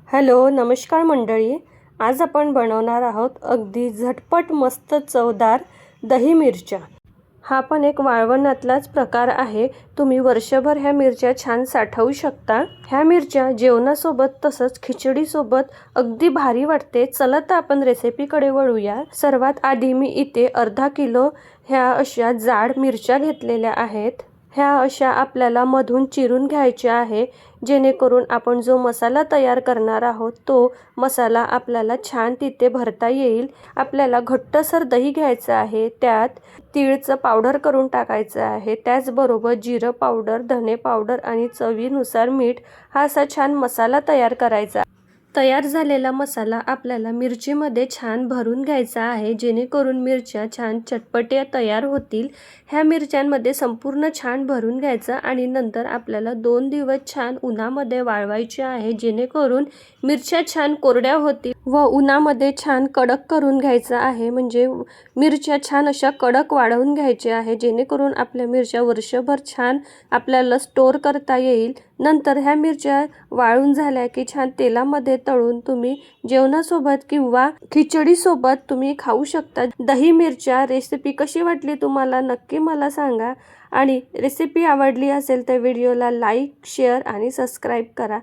Hello, नमस्कार मंडळी. आज आपण बनवणार आहोत अगदी झटपट मस्त चवदार दही मिरच्या. हा पण एक वाळवणातलाच प्रकार आहे. तुम्ही वर्षभर ह्या मिरच्या छान साठवू शकता. ह्या मिरच्या जेवणासोबत तसंच खिचडीसोबत अगदी भारी वाटते. चला तर आपण रेसिपीकडे वळूया. सर्वात आधी मी इथे अर्धा किलो ह्या अशा जाड मिरच्या घेतलेल्या आहेत. ह्या अशा आपल्याला मधून चिरून घ्यायच्या आहे, जेणेकरून आपण जो मसाला तयार करणार आहोत तो मसाला आपल्याला छान तिथे भरता येईल. आपल्याला घट्टसर दही घ्यायचं आहे. त्यात तीळचं पावडर करून टाकायचं आहे. त्याचबरोबर जिरं पावडर, धने पावडर आणि चवीनुसार मीठ हा असा छान मसाला तयार करायचा. तयार झालेला मसाला आपल्याला मिरचीमध्ये छान भरून घ्यायचा आहे, जेणेकरून मिरच्या छान चटपट्या तयार होतील. ह्या मिरच्यांमध्ये संपूर्ण छान भरून घ्यायचं आणि नंतर आपल्याला 2 दिवस छान उन्हामध्ये वाळवायचे आहे, जेणेकरून मिरच्या छान कोरड्या होतील व उन्हामध्ये छान कडक करून घ्यायचं आहे. म्हणजे मिरच्या छान अशा कडक वाळवून घ्यायच्या आहे, जेणेकरून आपल्या मिरच्या वर्षभर छान आपल्याला स्टोर करता येईल. नंतर ह्या मिरच्या वाळून झाल्या की छान तेलामध्ये तळून तुम्ही जेवणासोबत किंवा खिचडीसोबत तुम्ही खाऊ शकता. दही मिरच्या रेसिपी कशी वाटली तुम्हाला नक्की मला सांगा. आणि रेसिपी आवडली असेल तर व्हिडिओला लाईक, शेअर आणि सबस्क्राईब करा.